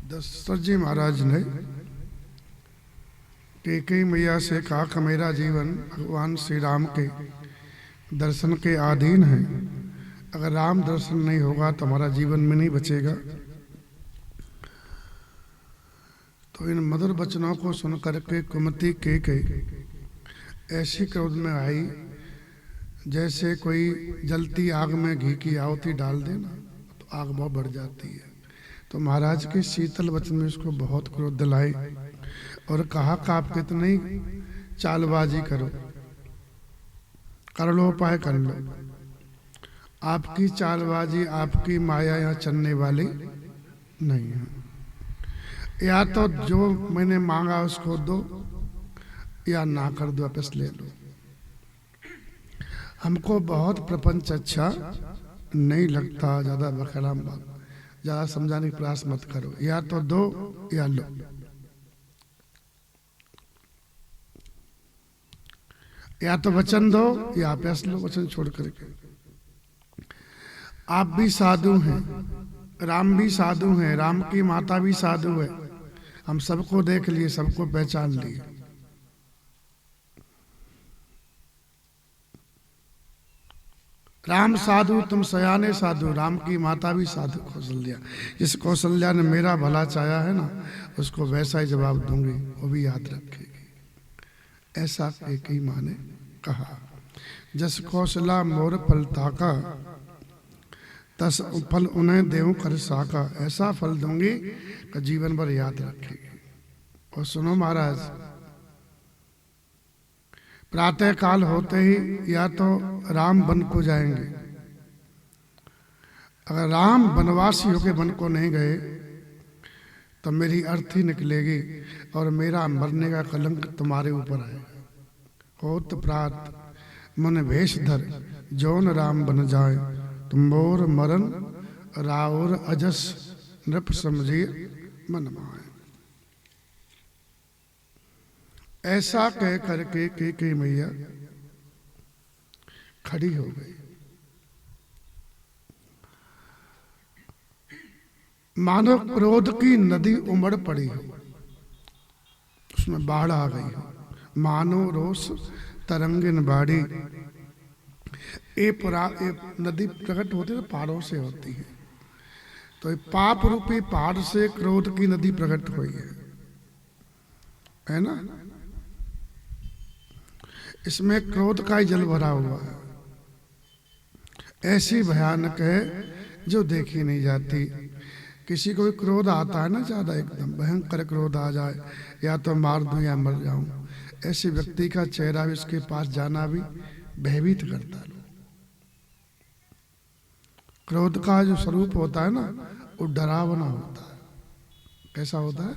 दशरथ जी महाराज ने कैकेयी मैया से कहा कि मेरा जीवन भगवान श्री राम के दर्शन के अधीन है। अगर राम दर्शन नहीं होगा तो हमारा जीवन में नहीं बचेगा। तो इन मधुर वचनों को सुनकर के कुमति कैकेयी ऐसी क्रोध में आई जैसे कोई जलती आग में घी की आहुति डाल देना तो आग बहुत बढ़ जाती है। तो महाराज के शीतल वचन में उसको बहुत क्रोध दिलाए और कहा कि आप कितनी चालबाजी करो, कर लो उपाय कर लो। आपकी चालबाजी, आपकी माया यहाँ चलने वाली नहीं है। या तो जो मैंने मांगा उसको दो या ना कर दो, वापस ले लो। हमको बहुत प्रपंच अच्छा नहीं लगता, ज्यादा बखलाम बात, ज्यादा समझाने का प्रयास मत करो। या तो दो या लो। या तो वचन दो या वापस लो, वचन छोड़ करके। आप भी साधु हैं, राम भी साधु हैं, राम की माता भी साधु है। हम सबको देख लिए, सबको पहचान लिए। राम साधु तुम सयाने साधु, राम की माता भी साधु कौशल्या। जिस कौशल्या ने मेरा भला चाहा है ना, उसको वैसा ही जवाब दूंगी, वो भी याद रखेगी। ऐसा कैकेयी माँ ने कहा। जस कौशला मोर फल ताका, तस फल उन्हें देऊं कर साका। ऐसा फल दूंगी कि जीवन भर याद रखेगी। और सुनो महाराज, प्रातः काल होते ही या तो राम वन को जाएंगे। अगर राम वनवासी होके वन को नहीं गए तो मेरी अर्थी निकलेगी और मेरा मरने का कलंक तुम्हारे ऊपर आएगा। होत प्रात मन भेष धर, जौन राम बन जाए, तुम मोर मरण राउर अजस, नृप समझिए मन माए। ऐसा कह करके कैकेयी मैया खड़ी हो गई। मानो क्रोध की नदी उमड़ पड़ी हो, उसमें बाढ़ आ गई हो। मानो रोष तरंगिन बाड़ी। ये नदी प्रकट होती है तो पहाड़ों से होती है। तो पाप रूपी पहाड़ से क्रोध की नदी प्रकट हुई है ना। इसमें क्रोध का ही जल भरा हुआ है। ऐसी भयानक है जो देखी नहीं जाती। किसी को भी क्रोध आता है ना, ज्यादा एकदम भयंकर क्रोध आ जाए, या तो मार दूं या मर जाऊं, ऐसे व्यक्ति का चेहरा भी, उसके पास जाना भी भयभीत करता है। क्रोध का जो स्वरूप होता है ना, वो डरावना होता है। कैसा होता है?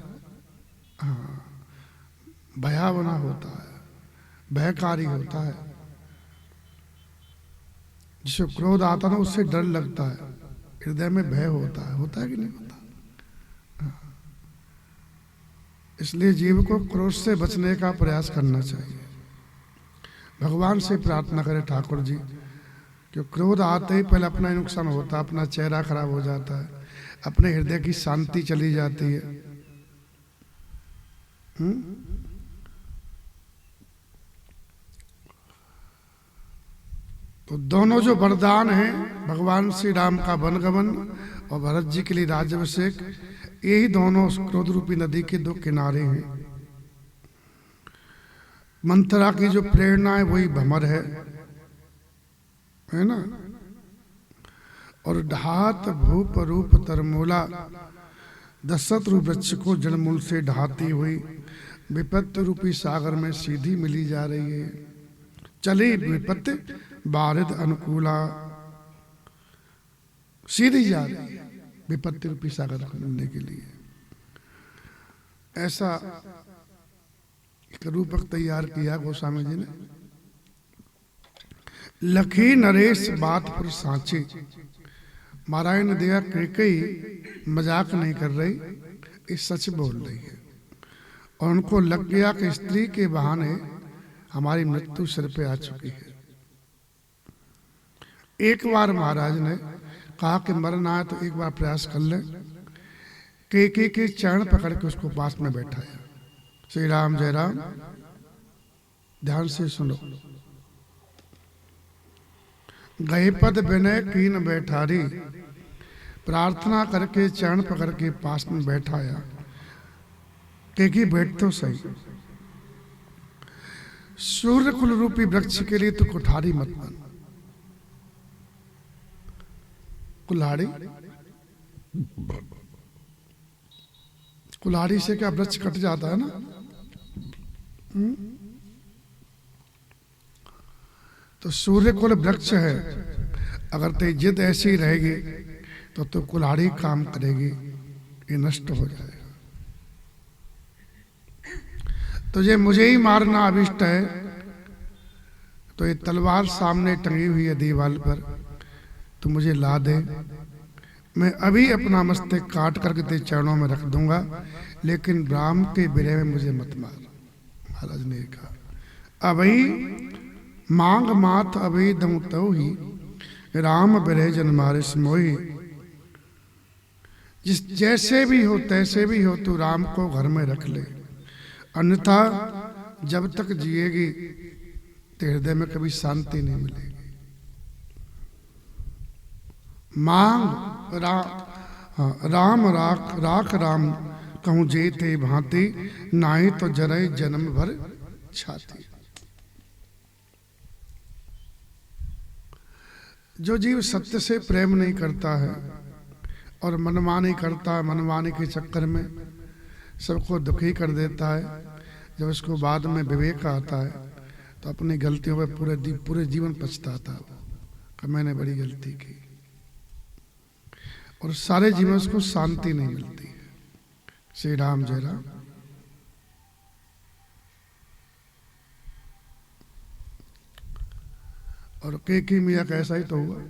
हाँ, भयावना होता है, भयकारी होता है। जिसको क्रोध आता है ना, उससे डर लगता है, हृदय में भय होता है कि नहीं होता? हाँ। इसलिए जीव को क्रोध से बचने का प्रयास करना चाहिए। भगवान से प्रार्थना करें, ठाकुर जी, कि क्रोध आते ही पहले अपना ही नुकसान होता है, अपना चेहरा खराब हो जाता है, अपने हृदय की शांति चली जाती है। तो दोनों जो वरदान हैं, भगवान श्री राम का वनगमन और भरत जी के लिए राज्याभिषेक, यही दोनों क्रोध रूपी नदी के दो किनारे हैं। मंथरा की जो प्रेरणा है वही भमर है ना। और ढात भूप रूप तरमूला, दशरथ रूप वृक्ष को जड़मूल से ढाती हुई विपत्ति रूपी सागर में सीधी मिली जा रही है। चली विपत्ति बारिद अनुकूला, सीधी जा रही है विपत्ति रूपी सागर मिलने के लिए। ऐसा एक रूपक तैयार किया गोस्वामी जी ने। लखी नरेश बात पर सांची। महाराज ने देखा कैकेयी मजाक नहीं कर रही, ये सच बोल रही है। और उनको लग गया कि स्त्री के बहाने हमारी मृत्यु सिर पे आ चुकी है। एक बार महाराज ने कहा कि मरना है तो एक बार प्रयास कर ले केके के चरण पकड़ के उसको पास में बैठाया। श्री राम जय राम, ध्यान से सुनो। गए पद विनय कीन बैठारी, प्रार्थना करके चरण पकड़ के पास में बैठाया। केके बैठ तो सही, सूर्य कुल रूपी वृक्ष के लिए तो कुठारी मत बन। कुल्हाड़ी, कुल्हाड़ी से क्या वृक्ष कट जाता है ना? तो सूर्य कुल वृक्ष है, अगर तेरी जिद ऐसी रहेगी तो कुल्हाड़ी काम करेगी, ये नष्ट हो जाएगा। तुझे मुझे ही मारना अभिष्ट है तो ये तलवार सामने टंगी हुई है दीवार पर, तू मुझे ला दे, मैं अभी अपना मस्तक काट करके तेरे चरणों में रख दूंगा, लेकिन राम के विरह में मुझे मत मार। महाराज ने कहा अभी मांग मात अभी दम तो ही, राम विरह जन मारे मोही। जिस जैसे भी हो तैसे भी हो तू राम को घर में रख ले, अन्यथा जब तक जिएगी तेरे हृदय में कभी शांति नहीं मिलेगी। मांग राम राख राख राम कहूँ जे थे भांति, नाई तो जरय जन्म भर छाती। जो जीव सत्य से प्रेम नहीं करता है और मनमानी करता है, मनमानी के चक्कर में सबको दुखी कर देता है, जब उसको बाद में विवेक आता है तो अपनी गलतियों पर पूरे जीवन पछताता है कि मैंने बड़ी गलती की, और सारे जीवन उसको शांति नहीं मिलती है। श्री राम जय राम। और केकी मियाँ का ऐसा ही तो हुआ।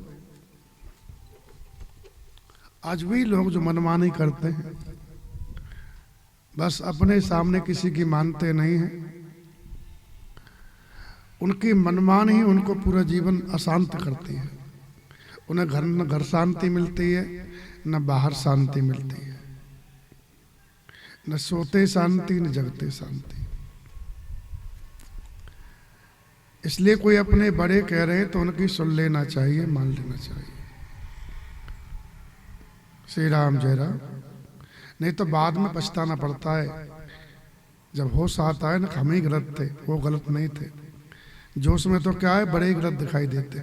आज भी लोग जो मनमानी करते हैं, बस अपने सामने किसी की मानते नहीं हैं, उनकी मनमानी ही उनको पूरा जीवन अशांत करती है। उन्हें न घर शांति मिलती है, न बाहर शांति मिलती है, न सोते शांति न जगते शांति। इसलिए कोई अपने बड़े कह रहे हैं तो उनकी सुन लेना चाहिए, मान लेना चाहिए। श्री राम जय राम। नहीं तो बाद में पछताना पड़ता है, जब होश आता है ना हम ही गलत थे, वो गलत नहीं थे। जोश में तो क्या है, बड़े ही गलत दिखाई देते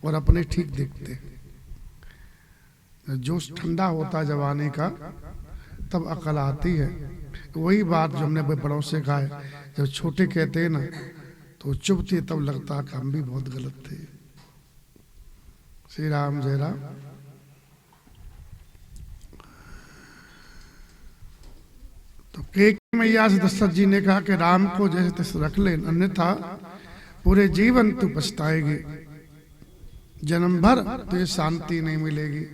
और अपने ठीक दिखते। जोश ठंडा होता है जवानी का, तब अकल आती है। वही बात जो हमने बड़ों से कहा है, जब छोटे कहते हैं ना तो चुप थे, तब लगता कि हम भी बहुत गलत थे। श्री राम जय राम। तो केक मैया से दशरथ जी ने कहा कि राम को जैसे तैसे रख ले, अन्यथा पूरे जीवन तू पछताएगी, जन्म भर तुझे शांति नहीं मिलेगी।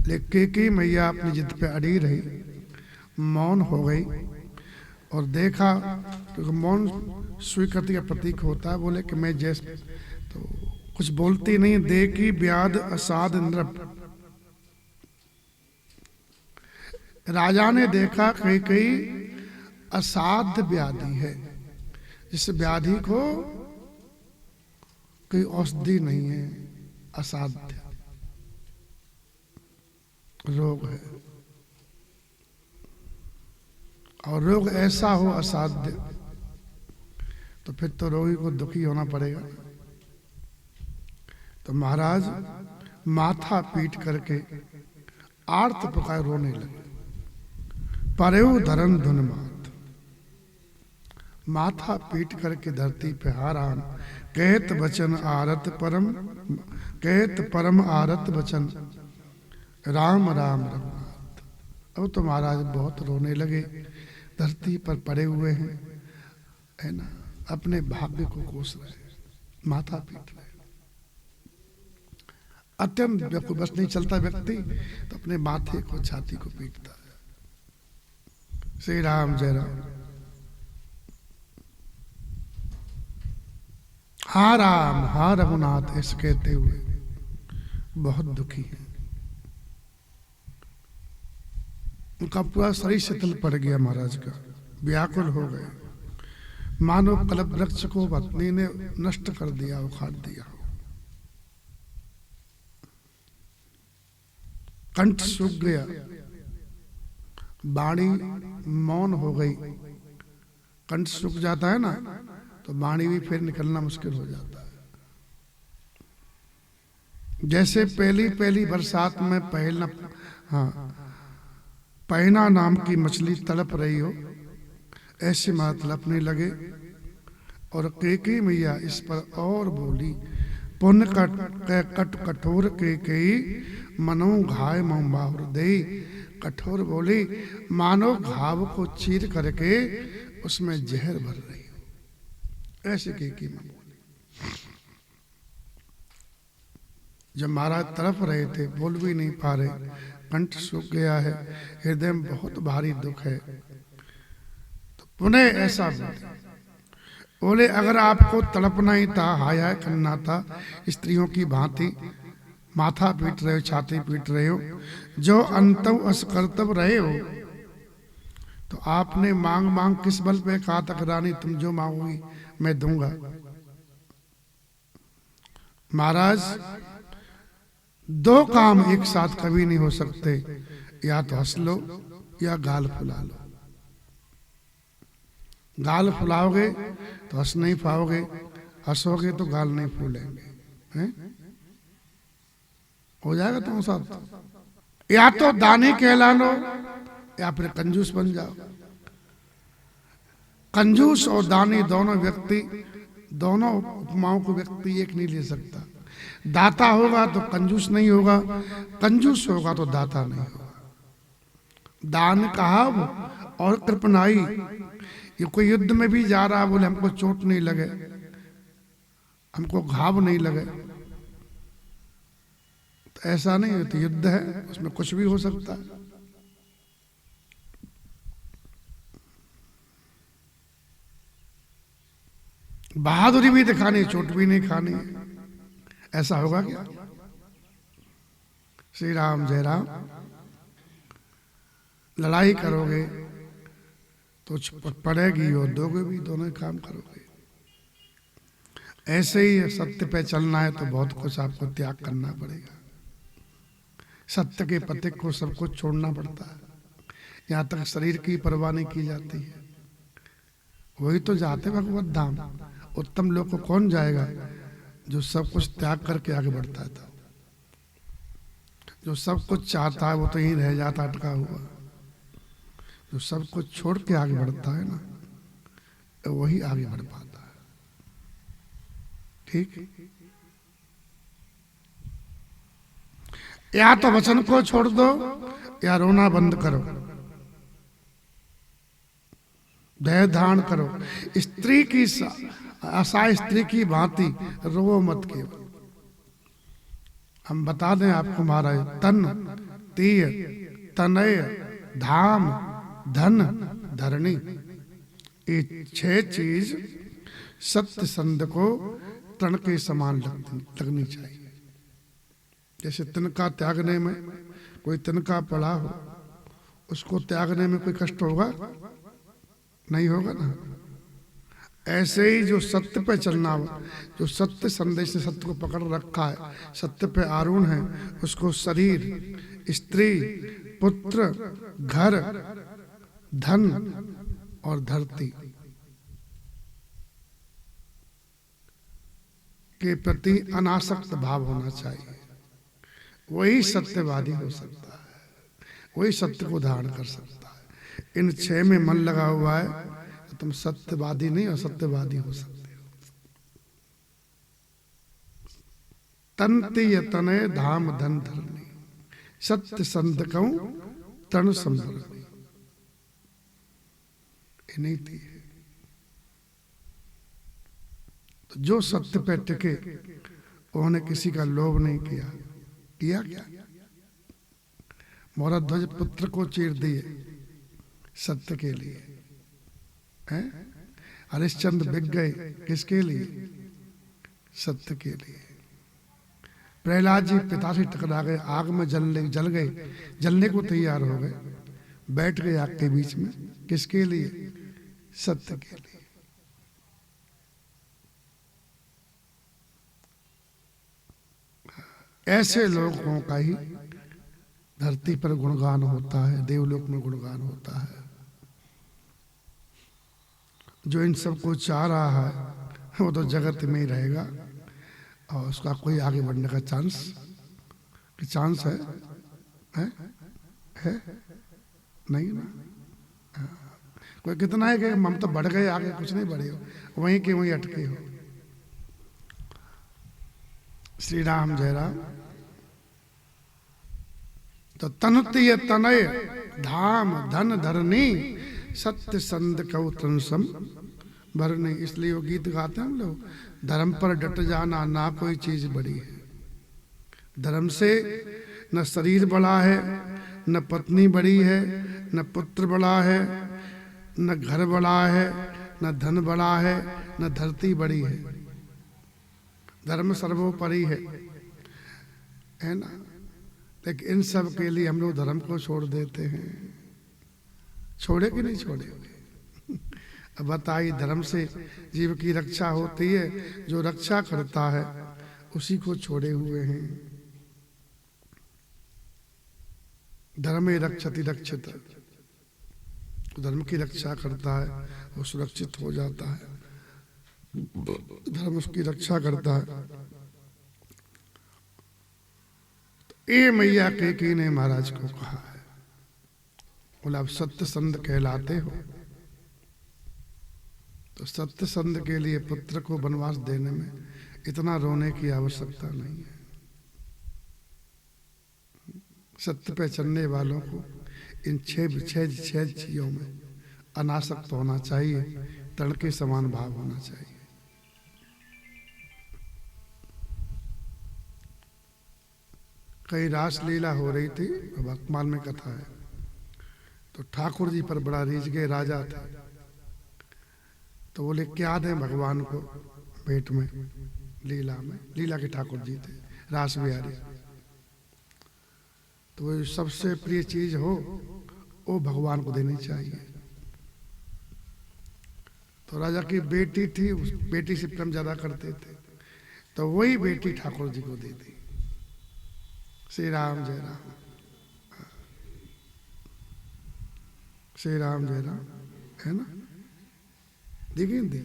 लेकिन केकी मैया अपनी जिद पे अड़ी रही, मौन हो गई और देखा, क्योंकि मौन स्वीकृति का प्रतीक होता है। बोले कि मैं जैसे तो कुछ बोलती नहीं। देखी व्याध असाध नृप, राजा ने देखा कई असाध्य व्याधि है, जिस व्याधि को कोई औषधि नहीं है, असाध्य रोग है। और रोग ऐसा हो असाध्य, तो फिर तो रोगी को दुखी होना पड़ेगा। तो महाराज माथा पीट करके आर्त पुकार रोने लगे। परेऊ धरन धुन मात, माथा पीट करके धरती पे हारान, कहत वचन आरत परम, कहत परम आरत वचन राम राम रघुनाथ। अब तो महाराज बहुत रोने लगे, धरती पर पड़े हुए हैं, है ना, अपने भाग्य को कोस रहे, माथा पीट रहे। अत्यंत बस नहीं चलता व्यक्ति तो अपने माथे को, छाती को पीटता है। श्री राम जय राम। हा राम हा रघुनाथ ऐसे कहते हुए बहुत दुखी है। उनका पूरा शरीर शिथिल पड़ गया, महाराज का व्याकुल हो गए, मानो कल्प वृक्ष को पत्नी ने नष्ट कर दिया, उखाड़ दिया। कंठ सूख गया, वाणी मौन हो गई। कंठ सूख जाता है ना तो वाणी भी फिर निकलना मुश्किल हो जाता है। जैसे पहली पहली बरसात में पहना नाम की मछली तड़प रही हो, ऐसे मां तड़पने लगे। और कैकेयी मैया इस पर और बोली, पुण्य कट कठोर कैकेयी मनो घाय मऊबा हृदय। कठोर बोली, मानो घाव को चीर करके उसमें जहर भर रही हो, ऐसे कैकेयी मां बोली। जब महाराज तड़प रहे थे, बोल भी नहीं पा रहे, कंठ सूख गया है, हृदय में बहुत भारी दुख है, तो पुनः ऐसा बोले, अगर आपको तड़पना ही था, हाय हाय करना था, स्त्रियों की भांति माथा पीट रहे हो, छाती पीट रहे हो, जो अंतव असकर्तव रहे हो, तो आपने मांग मांग किस बल पे कहा तक रानी तुम जो मांगोगी मैं दूंगा। महाराज, दो काम एक साथ कभी नहीं हो सकते, या तो हंस लो या गाल फुला लो। गाल फुलाओगे तो हंस नहीं पाओगे, हंसोगे तो गाल नहीं फूलेंगे, हैं? हो जाएगा तुम्हारे साथ। या तो दानी कहला लो या फिर कंजूस बन जाओ। कंजूस और दानी दोनों व्यक्ति, दोनों उपमाओं को व्यक्ति एक नहीं ले सकता। दाता होगा तो कंजूस नहीं होगा, कंजूस होगा तो दाता नहीं होगा। दान कहा और कृपणाई, ये कोई युद्ध में भी जा रहा, बोले हमको चोट नहीं लगे, हमको घाव नहीं लगे, तो ऐसा नहीं है। तो युद्ध है, उसमें कुछ भी हो सकता है। बहादुरी भी दिखानी, चोट भी नहीं खानी, ऐसा होगा क्या? श्री राम जय राम। लड़ाई करोगे तो पड़ेगी और दोगे भी, दोनों काम करोगे। ऐसे ही सत्य पे चलना है तो बहुत कुछ आपको त्याग करना पड़ेगा। सत्य के पथिक को सब कुछ छोड़ना पड़ता है, यहाँ तक शरीर की परवाह नहीं की जाती है। वही तो जाते भगवत धाम। उत्तम लोग को कौन जाएगा? जो सब कुछ त्याग करके आगे बढ़ता है। जो सब कुछ चाहता है वो तो यहीं रह जाता अटका हुआ। जो सब कुछ छोड़ के आगे बढ़ता है ना, तो वही आगे बढ़ पाता है। ठीक? या तो वचन को छोड़ दो या रोना बंद करो, धैर्य धारण करो। स्त्री की आशा स्त्री की भांति रो मत केवल। हम बता दें आपको महाराज, तन तीय तनय धाम धन धरणी, ये 6 चीज सत्य संध को तन के समान लगनी चाहिए। जैसे तिनका त्यागने में, कोई तिनका पड़ा हो, उसको त्यागने में कोई कष्ट होगा? नहीं होगा ना। ऐसे ही जो सत्य पे चलना हो, जो सत्य संदेश से सत्य को पकड़ रखा है, सत्य पे आरूढ़ है, उसको शरीर, स्त्री, पुत्र, घर, धन और धरती के प्रति अनासक्त भाव होना चाहिए। वही सत्यवादी हो सकता है, वही सत्य को धारण कर सकता है। इन 6 में मन लगा हुआ है तो तुम सत्यवादी नहीं, असत्यवादी हो सकते हो। तंति यतने धाम धन धरणी, सत्य संत कहूं तन संभरणी। ये नहीं थी। तो जो सत्य पे टिके, उन्होंने किसी का लोभ नहीं किया। किया क्या? मोरध्वज पुत्र को चीर दिए सत्य के लिए, हैं? हरिश्चंद्र बिक गए किसके लिए? सत्य के लिए। प्रहलाद जी पिता से टकरा गए, आग में जल गए, जलने को तैयार हो गए। बैठ गए आग के बीच में, किसके लिए? सत्य के लिए। ऐसे लोगों का ही धरती पर गुणगान होता है, देवलोक में गुणगान होता है। जो इन सबको चाह रहा है वो तो जगत में ही रहेगा और उसका कोई आगे बढ़ने का चांस है? है? नहीं ना। कोई कितना है कि हम तो बढ़ गए, आगे कुछ नहीं बढ़े हो, वहीं के वहीं अटके हो। श्री राम जय राम। तो तनुतीय तनय धाम धन धरनी सत्य संध कौ तंसम भरनी। इसलिए वो गीत गाते हैं हम लोग, धर्म पर डट जाना ना कोई चीज बड़ी है। धर्म से न शरीर बड़ा है, न पत्नी बड़ी है, न पुत्र बड़ा है, न घर बड़ा है, न धन बड़ा है, न धरती बड़ी है। धर्म सर्वोपरि है ना। लेकिन इन सब के लिए हम लोग धर्म को छोड़ देते हैं। छोड़े कि नहीं छोड़े? अब बताइए, धर्म से जीव की रक्षा होती है, जो रक्षा करता है उसी को छोड़े हुए हैं। धर्मे रक्षति रक्षित, धर्म की रक्षा करता है वो सुरक्षित हो जाता है, धर्म उसकी रक्षा करता है। ये मैया कैकेयी ने महाराज को कहा है, बोला आप सत्य संध कहलाते हो, तो सत्य संध के लिए पुत्र को वनवास देने में इतना रोने की आवश्यकता नहीं है। सत्य पे चलने वालों को इन छह चीजों में अनासक्त होना चाहिए, तड़ के समान भाव होना चाहिए। कई रास लीला हो रही थी, भक्तमाल में कथा है, तो ठाकुर जी पर बड़ा रीझ गए, राजा थे, तो बोले क्या दें भगवान को भेंट में, लीला में। लीला के ठाकुर जी थे, रास बिहारी। तो वो सबसे प्रिय चीज हो वो भगवान को देनी चाहिए। तो राजा की बेटी थी, उस बेटी से प्रेम ज्यादा करते थे, तो वही बेटी ठाकुर जी को दे दी। श्री राम जय राम, श्री राम जय राम, है ना। देखिए दी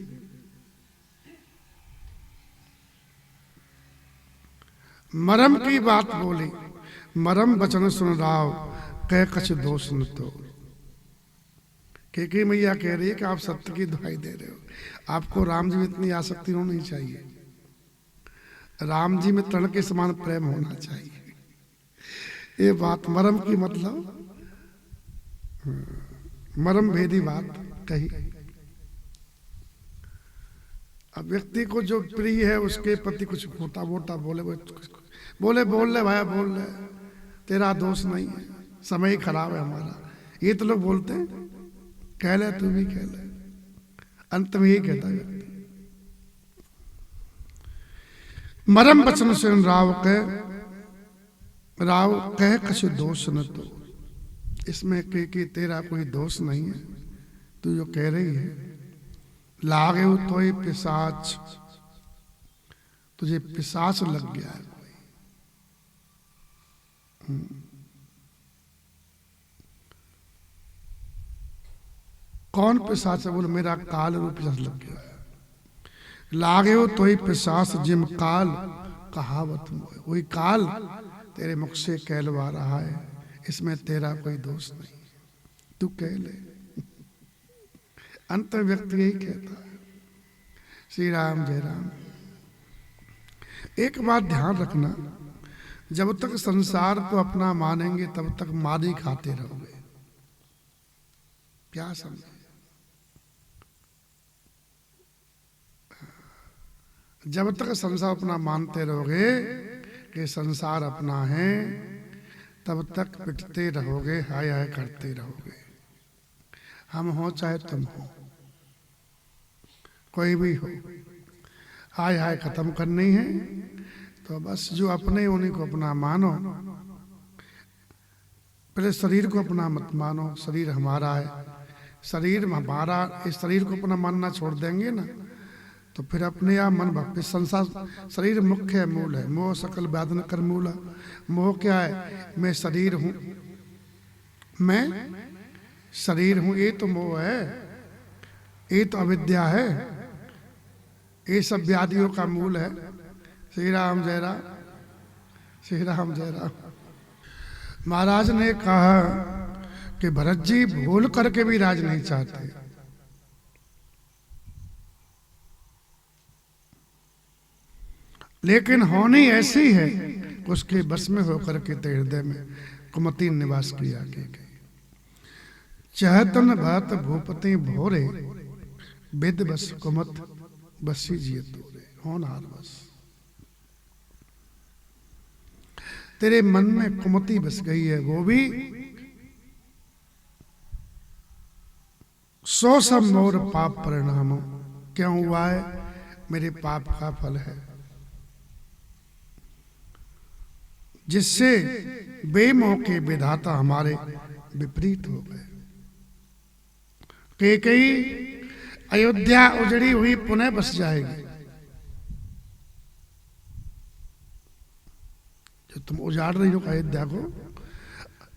मरम की बात बोली, मरम वचन सुन राव कह कछ दोष न तो। कैकेयी मैया कह रही है कि आप सत्य की दुहाई दे रहे हो, आपको राम जी में इतनी आसक्ति होनी चाहिए, राम जी में तृण के समान प्रेम होना चाहिए। ये बात मरम की मतलब मरम भेदी बात कही। अब व्यक्ति को जो प्रिय है उसके प्रति कुछ मोटा मोटा बोले बोल ले भाई, बोल ले, तेरा दोष नहीं है, समय ही खराब है हमारा, ये तो लोग बोलते हैं, कह ले तू भी कह ले, अंत में यही कहता है व्यक्ति। मरम वचन सुन राव कह कछु दोष न तो। इसमें कि तेरा कोई दोष नहीं है, तू जो कह रही है। लागे हो तो ही पिशाच, तुझे पिशाच लग गया है कोई। कौन पिशाच है? बोले मेरा काल रूप पिशाच लग गया है। लागे हो तो ही पिशाच जिम काल कहावत, वही काल तेरे मुख से कहलवा रहा है, इसमें तेरा कोई दोष नहीं, तू कह ले। अंत व्यक्ति यही कहता है। श्री राम जय राम। एक बात ध्यान रखना, जब तक संसार को अपना मानेंगे तब तक मार ही खाते रहोगे। क्या समझे? जब तक संसार अपना मानते रहोगे कि संसार अपना है, तब तक पिटते रहोगे, हाय हाय करते रहोगे। हम हो चाहे तुम हो, कोई भी हो, हाय हाय खत्म करनी है। तो बस जो अपने उन्हीं को अपना मानो, पहले शरीर को अपना मत मानो, शरीर हमारा है, शरीर हमारा, इस शरीर को अपना मानना छोड़ देंगे ना तो फिर अपने आप मन भक्ति संसार। शरीर मुख्य है, मूल है, मोह सकल व्याधन कर मूला। मोह क्या है? मैं शरीर हूं, मैं शरीर हूं, ये तो मोह है, ये तो अविद्या है, ये सब व्याधियों का मूल है। श्री राम जय राम, श्री राम जय राम। महाराज ने कहा कि भरत जी भूल करके भी राज नहीं चाहते, लेकिन होनी ऐसी है उसके बस में होकर के हृदय में कुमति निवास किया के चहतन भरत भूपति भोरे विद बस कुमत बसी जिय तोरे। होनहार बस तेरे मन में कुमति बस गई है, वो भी सो सब मोर पाप परिणामों। क्यों हुआ है? मेरे पाप का फल है, जिससे बेमोह के विधाता हमारे विपरीत हो गए। कैकेयी अयोध्या उजड़ी हुई पुनः बस जाएगी। जो तुम उजाड़ रही हो अयोध्या को,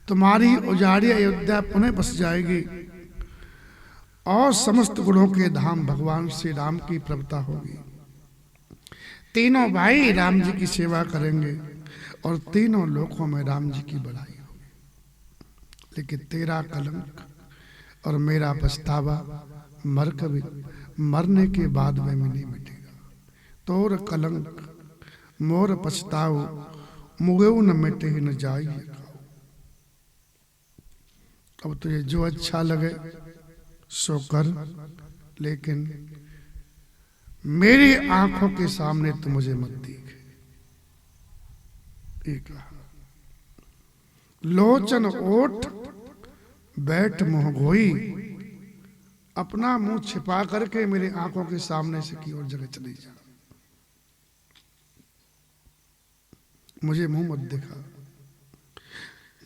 तुम्हारी उजाड़ी अयोध्या पुनः बस जाएगी और समस्त गुणों के धाम भगवान श्री राम की प्रभुता होगी। तीनों भाई राम जी की सेवा करेंगे और तीनों लोकों में राम जी की बड़ाई होगी। लेकिन तेरा कलंक और मेरा पछतावा मर कभी मरने के बाद में भी नहीं मिटेगा। तोर कलंक मोर पछताओ मुगेऊ न मिटे न जाइए। अब तुझे जो अच्छा लगे सो कर, लेकिन मेरी आंखों के सामने तू मुझे मत दिख। एक लोचन ओठ बैठ मुंह गोई, अपना मुंह छिपा करके मेरी आंखों के सामने से की ओर जगह चली जा, मुझे मुंह मत दिखा।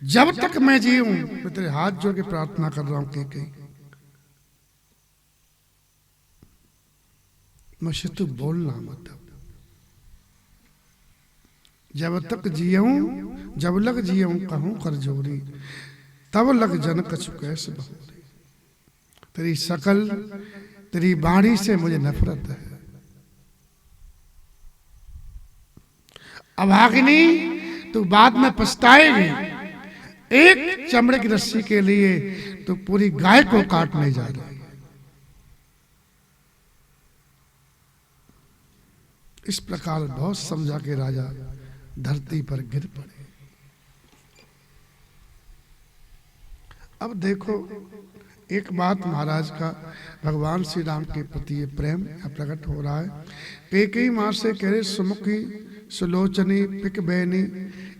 जब तक मैं जीऊं मैं तेरे हाथ जोड़ के प्रार्थना कर रहा हूं कि मुझसे तू बोलना मत। जब तक जियूं जब लग जियूं कहूं कर जोरी, तब लग जन कछु कैसे बहुरी। तेरी शकल तेरी बाणी से मुझे नफरत है। अभागिनी तू बाद में पछताएगी। एक चमड़े की रस्सी के लिए तो पूरी गाय को काटने जा रही है। इस प्रकार बहुत समझा के राजा धरती पर गिर पड़े। अब देखो एक बात महाराज का भगवान श्री राम के प्रति ये प्रेम प्रकट हो रहा है। कैकेयी मां से कह रहे सुमुखी सुलोचनी पिक बहनी,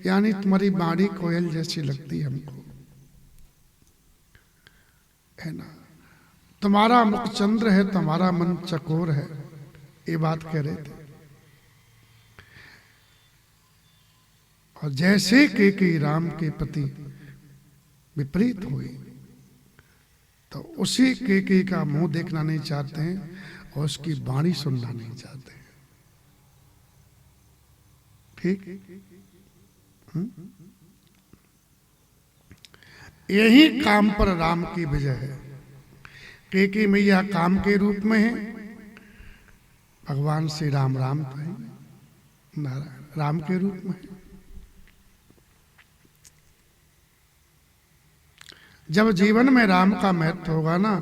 यानी तुम्हारी बाणी कोयल जैसी लगती है हमको, है ना। तुम्हारा मुख चंद्र है, तुम्हारा मन चकोर है, ये बात कह रहे थे। और जैसे कैकेयी राम के प्रति विपरीत हुई तो उसी कैकेयी का मुंह देखना नहीं चाहते हैं और उसकी वाणी सुनना नहीं चाहते हैं। ठीक, यही काम पर राम की विजय है। कैकेयी मैया काम के रूप में है, भगवान श्री राम राम तो है, नारायण राम के रूप में है। जब जीवन में राम का महत्व होगा ना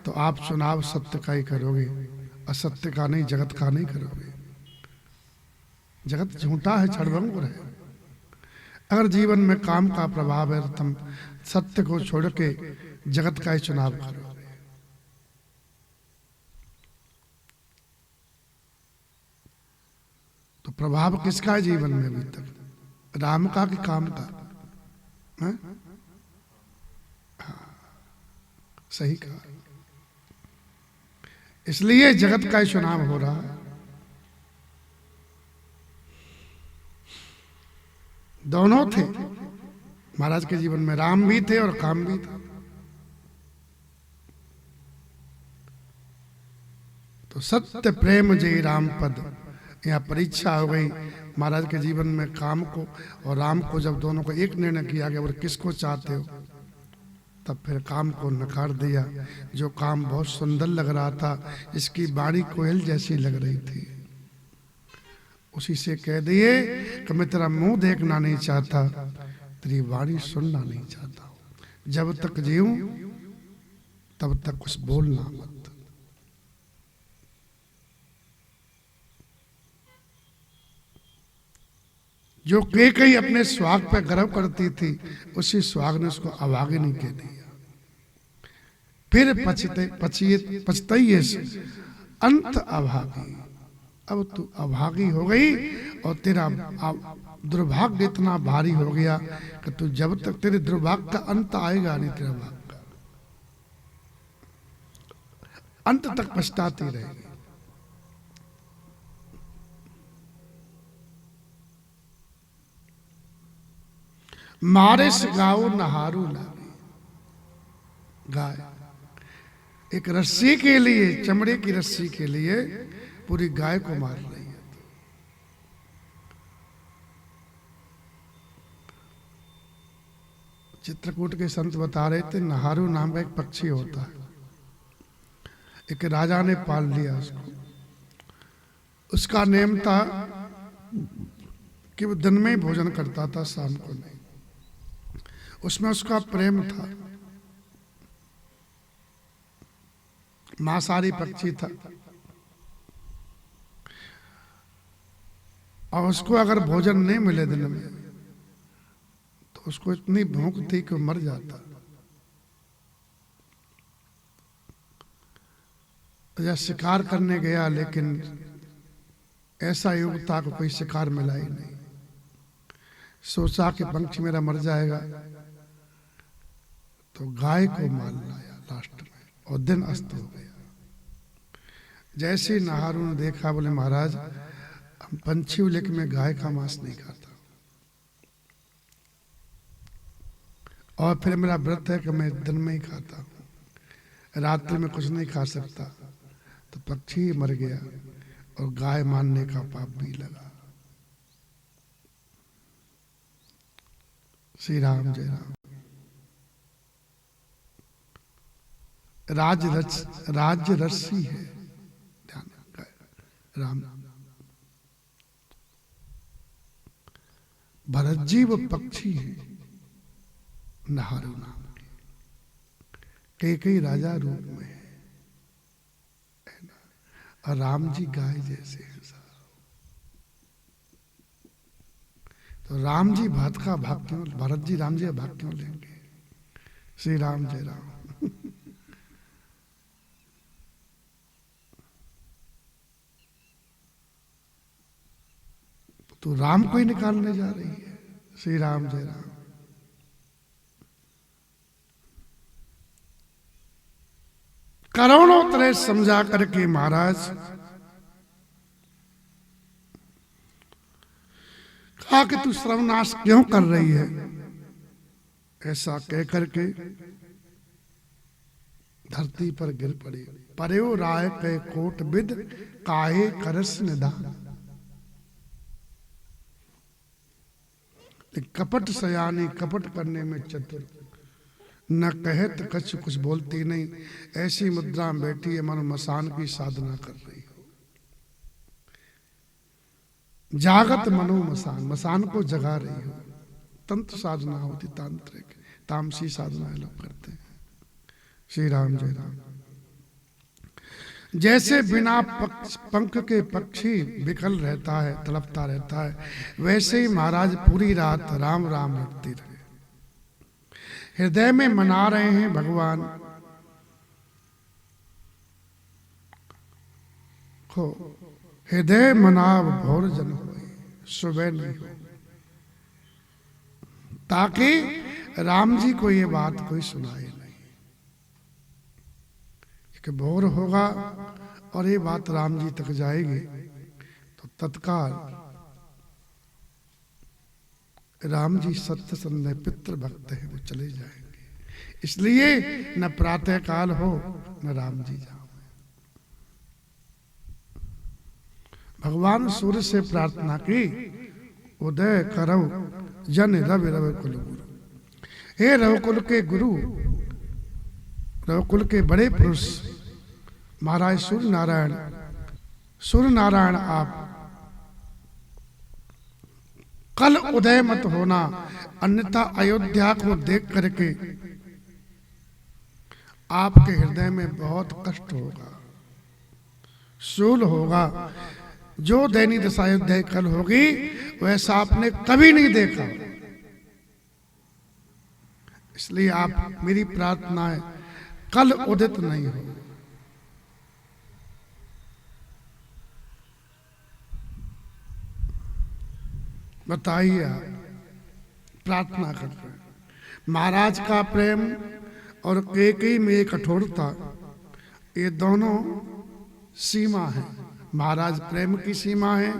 तो आप चुनाव सत्य का ही करोगे, असत्य का नहीं, जगत का नहीं करोगे। जगत झूठा है, छड़भंगुर है। अगर जीवन में काम का प्रभाव है तो तुम सत्य को छोड़ के जगत का ही चुनाव करोगे। तो प्रभाव किसका है जीवन में अभी तक? राम का कि काम का? है? सही कहा। इसलिए जगत का चुनाव हो रहा है। दोनों थे, महाराज के जीवन में राम भी थे और काम भी था। तो सत्य प्रेम जय राम पद, यहाँ परीक्षा हो गई महाराज के जीवन में काम को और राम को। जब दोनों को एक निर्णय किया गया और किसको चाहते हो, तब फिर काम को नकार दिया। जो काम बहुत सुंदर लग रहा था, इसकी वाणी कोयल जैसी लग रही थी, उसी से कह दिए कि मैं तेरा मुंह देखना नहीं चाहता, तेरी वाणी सुनना नहीं चाहता, जब तक जीऊं तब तक कुछ बोलना मत। जो कैकेयी अपने सुहाग पे गर्व करती थी, उसी सुहाग ने उसको अभागिनी कह दिया। फिर पछताइए से अंत अभागी। अब तू अभागी हो गई और तेरा दुर्भाग्य इतना भारी हो गया कि तू जब तक तेरे दुर्भाग्य का अंत आएगा नहीं, तेरा भाग्य का अंत तक पछताती रहेगी। मारे से गाओ नहारू लागे। गाय एक रस्सी के लिए, चमड़े की रस्सी के लिए पूरी गाय को मार रही है। चित्रकूट के संत बता रहे थे, नहारू नाम का एक पक्षी होता है, एक राजा ने पाल लिया उसको। उसका नेम था कि वो दिन में ही भोजन करता था, शाम को नहीं। उसमें उसका प्रेम था, मांसाहारी पक्षी था, और उसको अगर भोजन नहीं मिले दिन में तो उसको इतनी भूख थी कि मर जाता। या शिकार करने गया, लेकिन ऐसा युग था कि कोई शिकार मिला ही नहीं। सोचा कि पंछी मेरा मर जाएगा, तो गाय को मार लाया लास्ट में, और दिन अस्त हो गया। जैसे नहारू ने देखा, बोले महाराज हम पंछी, लेकिन मैं गाय का मांस नहीं खाता, और फिर मेरा व्रत है कि मैं दिन में ही खाता हूँ, रात्रि में कुछ नहीं खा सकता। तो पक्षी मर गया और गाय मारने का पाप भी लगा। श्री राम जय राम। राज्य रस्सी है, ध्यान राम। भरत जी वो पक्षी है, नहारू नाम के, कैकेयी राजा रूप में है ना, और राम जी गाय जैसे हैं साहब। तो राम जी भरत का भाग क्यों, भरत जी राम जी का भाग क्यों लेंगे? श्री राम जय राम। तो राम को ही निकालने जा रही है। श्री राम जय राम। करोड़ों तरह समझा करके महाराज कहा कि तू सर्वनाश क्यों कर रही है? ऐसा कह करके धरती पर गिर पड़ी। परयो राय के कोट विद काहे करस निदान। कपट सयानी, कपट करने में चतुर, न कहत कछ कुछ बोलती नहीं। ऐसी मुद्रा में बैठी है मानो मसान की साधना कर रही हो। जागत मनो मसान, मसान को जगा रही हो। तंत्र साधना होती, तांत्रिक तामसी साधना लोग करते हैं। श्री राम जय राम। जैसे बिना पंख के पक्षी विकल रहता है, तड़पता रहता है, वैसे ही महाराज पूरी रात राम राम रटती रहे। हृदय में मना रहे हैं भगवान को। हृदय मनाव भोर जन हो, सुबह नहीं हो, ताकि राम जी को ये बात कोई सुनाए नहीं कि भोर होगा और ये बात राम जी तक जाएगी तो तत्काल राम जी सत्य संदेह पितृ भक्त है, वो चले जाएंगे। इसलिए न प्रातः काल हो न राम जी जाओ। भगवान सूर्य से प्रार्थना की, उदय करो जन रवि रवि कुल गुरु। हे रघुकुल के गुरु, रघुकुल के बड़े पुरुष महाराज सूर्य नारायण आप कल उदय मत होना, अन्यथा अयोध्या को देख करके आपके हृदय में बहुत कष्ट होगा, शूल होगा। जो दैनी दशा अयोध्या कल होगी वैसा आपने कभी नहीं देखा। इसलिए आप मेरी प्रार्थना है कल उदित नहीं हो। बताइए, आप प्रार्थना कर रहे हैं। महाराज का प्रेम और कैकेयी में कठोरता, ये दोनों सीमा है। महाराज प्रेम की सीमा है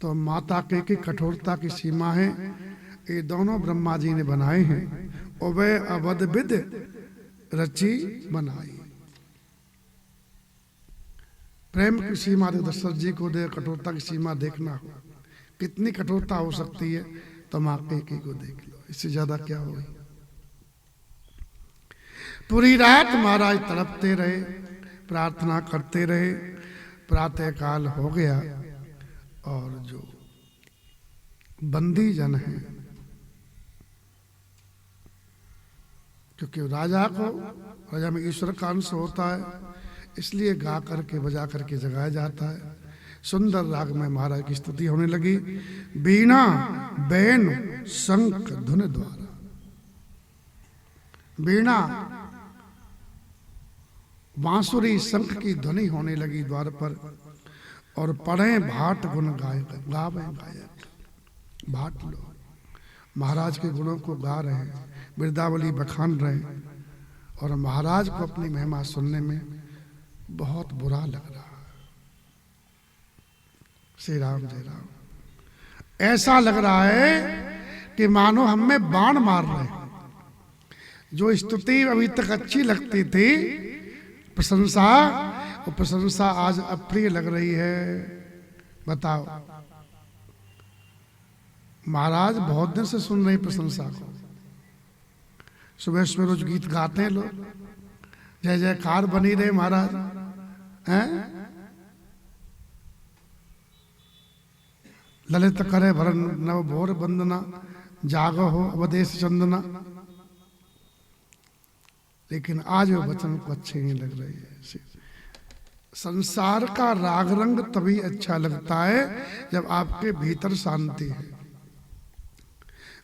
तो माता कैकेयी कठोरता की सीमा है। ये दोनों ब्रह्मा जी ने बनाए हैं। उभय अवध विद रची बनाई। प्रेम की सीमा दशरथ जी को दे, कठोरता की सीमा देखना हो कितनी कठोरता हो सकती है तो माँ कैकेयी को देख लो, इससे ज्यादा क्या होगी। पूरी रात महाराज तड़पते रहे, प्रार्थना करते रहे। प्रातः काल हो गया और जो बंदी जन है, क्योंकि राजा में ईश्वर का अंश होता है, इसलिए गा करके बजा करके जगाया जाता है। सुंदर राग में महाराज की स्तुति होने लगी। बीना बैन शंख धुन द्वारा, बीणा बांसुरी शंख की ध्वनि होने लगी द्वार पर, और पढ़े भाट गुण गावे गायक। भाट लोग महाराज के गुणों को गा रहे हैं, बिरदावली बखान रहे हैं, और महाराज को अपनी महिमा सुनने में बहुत बुरा लग रहा है। श्री राम जय राम। ऐसा लग रहा है कि मानो हम में बाण मार रहे हैं। जो स्तुति अभी तक अच्छी लगती थी, प्रशंसा, वो प्रशंसा आज अप्रिय लग रही है। बताओ, महाराज बहुत दिन से सुन रहे प्रशंसा को। सुबह सुबह रोज गीत गाते हैं लोग, जय जयकार बनी रहे महाराज हैं। ललित करे भरन नव भोर वंदना, जाग हो अवदेश चंदना। लेकिन आज वो वचन को अच्छे नहीं लग रही है। संसार का राग रंग तभी अच्छा लगता है जब आपके भीतर शांति है।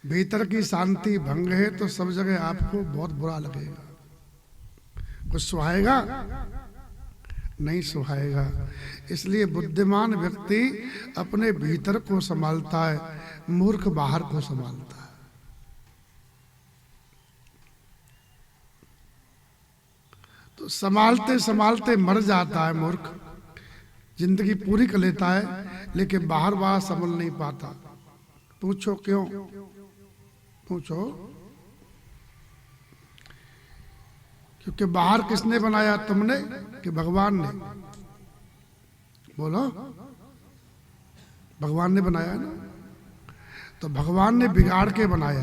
भीतर की शांति भंग है तो सब जगह आपको बहुत बुरा लगेगा। कुछ सुहाएगा नहीं, सुहाएगा। इसलिए बुद्धिमान व्यक्ति अपने भीतर को संभालता है, मूर्ख बाहर को संभालता है। तो संभालते संभालते मर जाता है मूर्ख। जिंदगी पूरी कर लेता है लेकिन बाहर बाहर संभल नहीं पाता। पूछो क्यों? पूछो, क्योंकि बाहर किसने बनाया? तुमने कि भगवान ने? बोलो, भगवान ने बनाया ना। तो भगवान ने बिगाड़ के बनाया।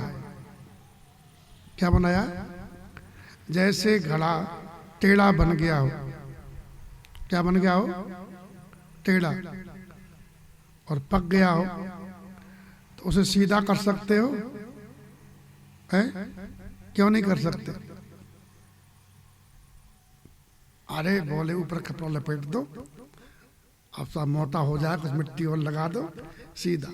क्या बनाया? जैसे घड़ा टेढ़ा बन गया हो। क्या बन गया हो? टेढ़ा। और पक गया हो तो उसे सीधा कर सकते हो? है? क्यों नहीं कर सकते? अरे बोले ऊपर कपड़ा लपेट दो, अब सा मोटा हो जाए, कुछ मिट्टी और लगा दो, सीधा।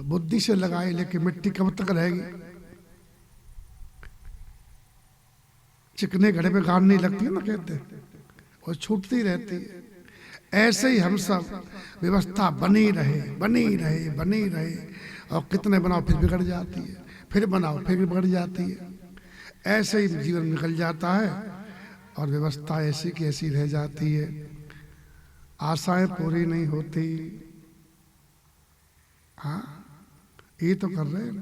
बुद्धि से लगाए लेकिन मिट्टी कब तक रहेगी? चिकने घड़े पे गाड़ नहीं लगती है ना, कहते हैं, और छूटती रहती है। ऐसे ही हम सब व्यवस्था बनी रहे बनी रहे बनी रहे, और कितने बनाओ फिर बिगड़ जाती है, फिर बनाओ फिर बिगड़ जाती है। ऐसे ही जीवन निकल जाता है और व्यवस्था ऐसी की ऐसी रह जाती है। आशाएं पूरी नहीं होती। हाँ, ये तो कर रहे हैं।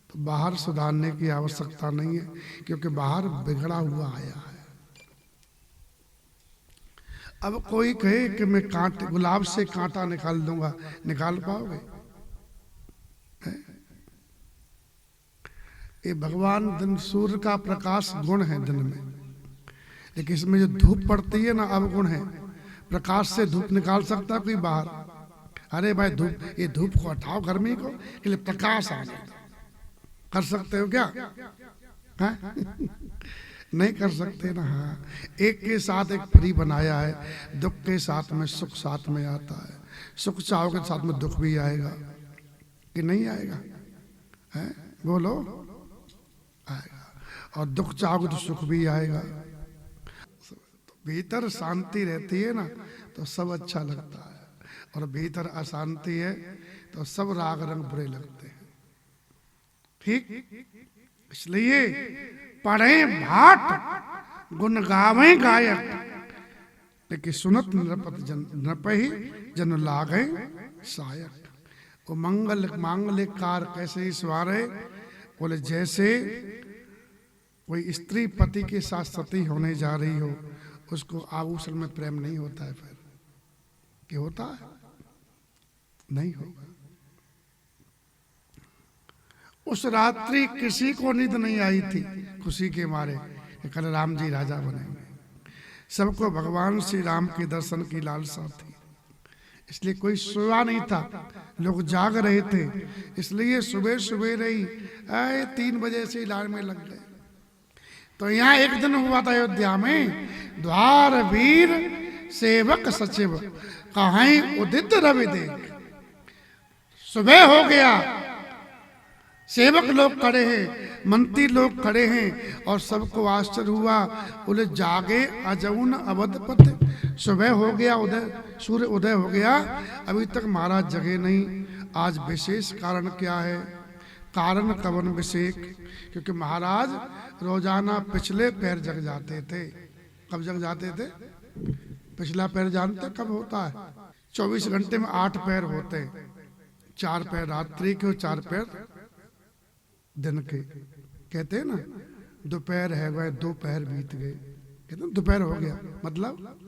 तो बाहर सुधारने की आवश्यकता नहीं है, क्योंकि बाहर बिगड़ा हुआ आया है। अब कोई कहे कि मैं गुलाब से कांटा निकाल दूंगा, निकाल पाओगे? ये भगवान दिन, सूर्य का प्रकाश गुण है दिन में, लेकिन इसमें जो धूप पड़ती है ना, अवगुण है। प्रकाश से धूप निकाल सकता कोई बाहर? अरे भाई धूप, ये धूप को हटाओ गर्मी को, के लिए प्रकाश आ जाए। कर सकते हो क्या? हाँ? नहीं कर सकते ना। हाँ, एक के साथ एक फ्री बनाया है। दुख के साथ में सुख साथ में आता है। सुख चाहोगे तो साथ में दुख भी आएगा कि नहीं आएगा? है? बोलो, आएगा। और दुख चाहोगे तो सुख भी आएगा। तो भीतर शांति रहती है ना, तो सब अच्छा लगता है, और भीतर अशांति है तो सब राग रंग बुरे लगते हैं। ठीक, इसलिए पढ़े भाट गुण गावे गायक, लेकिन सुनत नृपहि जन लागे सायक। वो मांगलिक कार कैसे स्वारे? बोले जैसे कोई स्त्री पति के साथ सती होने जा रही हो, उसको आभूषण में प्रेम नहीं होता है, फिर क्या होता है? नहीं होगा। उस रात्रि किसी को नींद नहीं आई थी खुशी के मारे, कल राम जी राजा बनेंगे। सबको भगवान श्री राम के दर्शन की लालसा थी, इसलिए कोई सोया नहीं था, लोग जाग रहे थे। इसलिए सुबह सुबह रही 3 बजे से लाइन में लग गए। तो यहाँ एक दिन हुआ था अयोध्या में, द्वार वीर सेवक सचिव कहीं उदित रवि देख। सुबह हो गया, सेवक लोग खड़े हैं, मंत्री लोग खड़े हैं, और सबको आश्चर्य हुआ। बोले जागे अजौन अवधपति। सुबह हो गया, उदय, सूर्य उदय हो गया, अभी तक महाराज जगे नहीं। आज विशेष कारण क्या है? कारण कवन विशेष? क्योंकि महाराज रोजाना पिछले पैर जग जाते थे। कब जग जाते थे? पिछला पैर जानते कब होता है? 24 घंटे में 8 पैर होते हैं। 4 पैर रात्रि के और 4 पैर दिन के। कहते हैं ना, दोपहर है गए, 2 पैर बीत गए, कहते हैं दोपहर हो गया, मतलब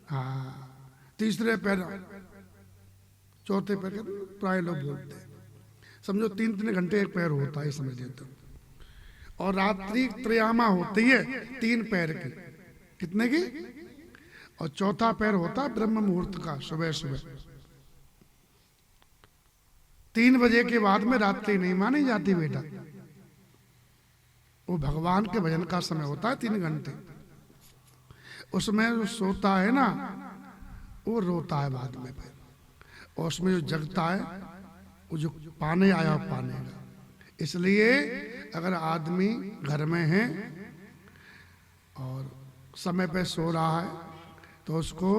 हाँ। तीसरे पैर, चौथे पैर, कहते हैं प्राय लोग बोलते हैं। समझो 3-3 घंटे एक पैर होता है, समझ लेते। और रात्रि त्रयामा होती है 3 पैर की। कितने की? और चौथा पैर होता है ब्रह्म मुहूर्त का, सुबह सुबह 3 बजे के बाद में रात्रि नहीं मानी जाती बेटा। वो भगवान के भजन का समय होता है 3 घंटे। उसमें जो सोता है ना, वो रोता है बाद में फिर। और उसमें जो जगता है, वो जो पाने आया पानेगा। इसलिए अगर आदमी घर में है और समय पे सो रहा है, तो उसको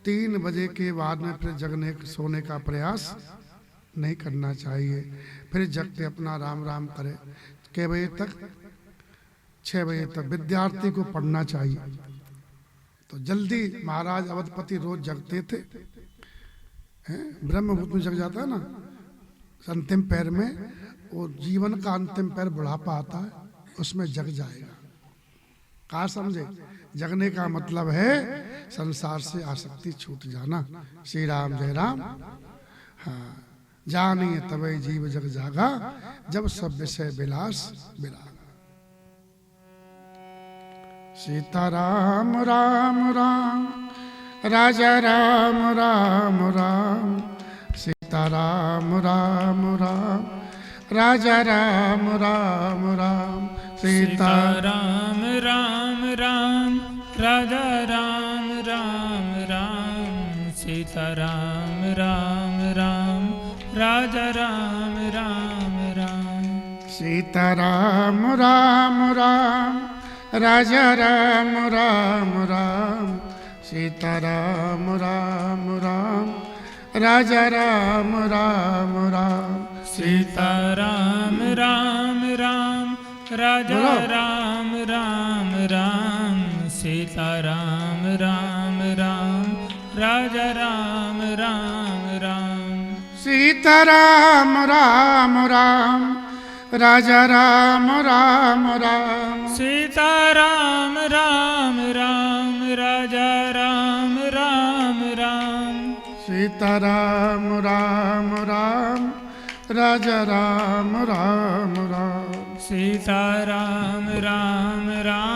3 बजे के बाद में फिर जगने सोने का प्रयास नहीं करना चाहिए। फिर जग के अपना राम राम करे। कै बजे तक? 6 बजे तक विद्यार्थी को पढ़ना चाहिए। तो जल्दी महाराज अवधपति रोज जगते थे, ब्रह्म मुहूर्त में जग जाता है ना, अंतिम पैर में। वो जीवन का अंतिम पैर बुढ़ापा आता है, उसमें जग जाएगा। कहा समझे? जगने का मतलब है संसार से आसक्ति छूट जाना। श्री राम जय राम। हाँ, जानिए तबै जीव जग जागा, जब सब विषय विलास विरागा। सीताराम राम राम, राजा राम राम राम। सीताराम राम राम, राजा राम राम राम। सीताराम राम राम, राजा राम राम राम। सीताराम राम राम, राजा राम राम राम। सीताराम राम राम, राजा राम राम राम। सीताराम राम राम, राजा राम राम राम। सीताराम राम राम, राजा राम राम राम। सीताराम राम राम, राजा राम राम राम। सीता सीताराम राम राम राजा राम राम राम सीताराम राम राम राजा राम राम राम सीताराम राम राम राजा राम राम राम सीताराम राम राम